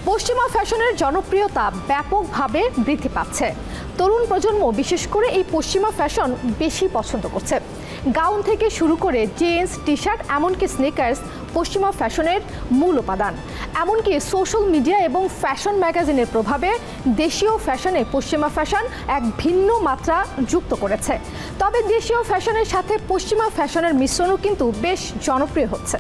পশ্চিমা ফ্যাশনের জনপ্রিয়তা ব্যাপকভাবে বৃদ্ধি পাচ্ছে। তরুণ প্রজন্ম বিশেষ করে এই পশ্চিমা ফ্যাশন বেশি পছন্দ করছে। গাউন থেকে শুরু করে জিন্স, টি শার্ট, এমনকি স্নিকার্স পশ্চিমা ফ্যাশনের মূল উপাদান। এমনকি সোশ্যাল মিডিয়া এবং ফ্যাশন ম্যাগাজিনের প্রভাবে দেশীয় ফ্যাশনে পশ্চিমা ফ্যাশন এক ভিন্ন মাত্রা যুক্ত করেছে। তবে দেশীয় ফ্যাশনের সাথে পশ্চিমা ফ্যাশনের মিশ্রণও কিন্তু বেশ জনপ্রিয় হচ্ছে।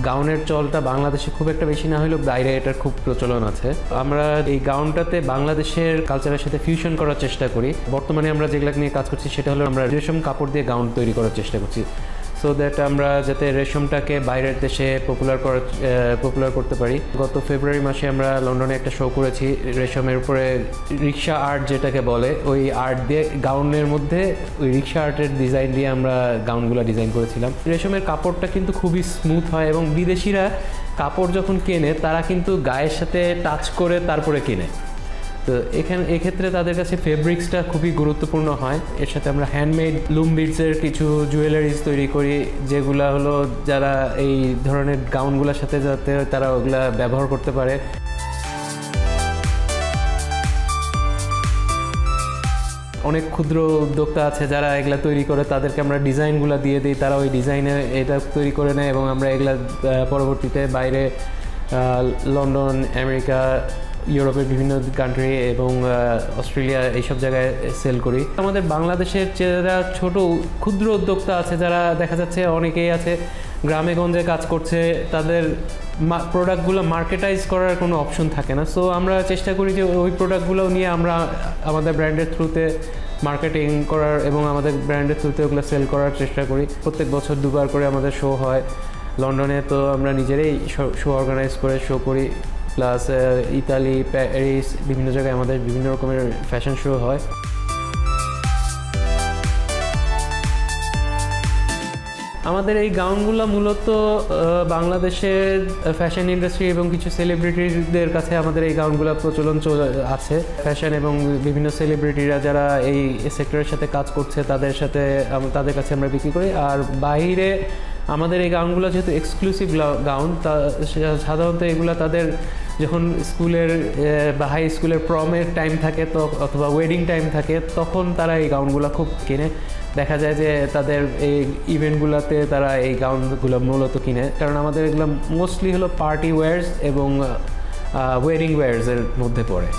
গাউনের চলটা বাংলাদেশে খুব একটা বেশি না হলেও বাইরে এটার খুব প্রচলন আছে। আমরা এই গাউনটাতে বাংলাদেশের কালচারের সাথে ফিউশন করার চেষ্টা করি। বর্তমানে আমরা যেগুলো নিয়ে কাজ করছি সেটা হলো আমরা রেশম কাপড় দিয়ে গাউন তৈরি করার চেষ্টা করছি, সো দ্যাট আমরা যাতে রেশমটাকে বাইরের দেশে পপুলার করতে পারি। গত ফেব্রুয়ারি মাসে আমরা লন্ডনে একটা শো করেছি রেশমের উপরে রিক্সা আর্ট যেটাকে বলে, ওই আর্ট দিয়ে গাউনের মধ্যে ওই রিক্সা আর্টের ডিজাইন দিয়ে আমরা গাউনগুলো ডিজাইন করেছিলাম। রেশমের কাপড়টা কিন্তু খুবই স্মুথ হয় এবং বিদেশিরা কাপড় যখন কেনে তারা কিন্তু গায়ের সাথে টাচ করে তারপরে কেনে। তো এক্ষেত্রে তাদের কাছে ফেব্রিক্সটা খুবই গুরুত্বপূর্ণ হয়। এর সাথে আমরা হ্যান্ডমেড লুম বিডসের কিছু জুয়েলারিজ তৈরি করি, যেগুলো হলো যারা এই ধরনের গাউনগুলোর সাথে যাতে তারা ওগুলা ব্যবহার করতে পারে। অনেক ক্ষুদ্র উদ্যোক্তা আছে যারা এগুলা তৈরি করে, তাদেরকে আমরা ডিজাইনগুলো দিয়ে দিই, তারা ওই ডিজাইনে এটা তৈরি করে নেয় এবং আমরা এগুলা পরবর্তীতে বাইরে লন্ডন, আমেরিকা, ইউরোপের বিভিন্ন কান্ট্রি এবং অস্ট্রেলিয়া এইসব জায়গায় সেল করি। আমাদের বাংলাদেশের যারা ছোট ক্ষুদ্র উদ্যোক্তা আছে, যারা দেখা যাচ্ছে অনেকেই আছে গ্রামে গঞ্জে কাজ করছে, তাদের প্রোডাক্টগুলো মার্কেটাইজ করার কোনো অপশন থাকে না। সো আমরা চেষ্টা করি যে ওই প্রোডাক্টগুলো নিয়ে আমরা আমাদের ব্র্যান্ডের থ্রুতে মার্কেটিং করার এবং আমাদের ব্র্যান্ডের থ্রুতে ওগুলো সেল করার চেষ্টা করি। প্রত্যেক বছর 2 বার করে আমাদের শো হয় লন্ডনে, তো আমরা নিজেরাই শো অর্গানাইজ করে শো করি, প্লাস ইতালি, প্যারিস, বিভিন্ন জায়গায় আমাদের বিভিন্ন রকমের ফ্যাশন শো হয়। আমাদের এই গাউনগুলো মূলত বাংলাদেশের ফ্যাশন ইন্ডাস্ট্রি এবং কিছু সেলিব্রিটিদের কাছে আমাদের এই গাউনগুলো প্রচলন আছে। ফ্যাশন এবং বিভিন্ন সেলিব্রিটিরা যারা এই সেক্টরের সাথে কাজ করছে তাদের কাছে আমরা বিক্রি করি। আর বাইরে আমাদের এই গাউনগুলো যেহেতু এক্সক্লুসিভ গাউন, তা সাধারণত এগুলো তাদের যখন স্কুলের বা হাই স্কুলের প্রমের টাইম থাকে তো অথবা ওয়েডিং টাইম থাকে, তখন তারা এই গাউনগুলো খুব কেনে। দেখা যায় যে তাদের এই ইভেন্টগুলোতে তারা এই গাউনগুলো মূলত কিনে, কারণ আমাদের এগুলো মোস্টলি হলো পার্টি ওয়্যার্স এবং ওয়েডিং ওয়্যার্সের মধ্যে পড়ে।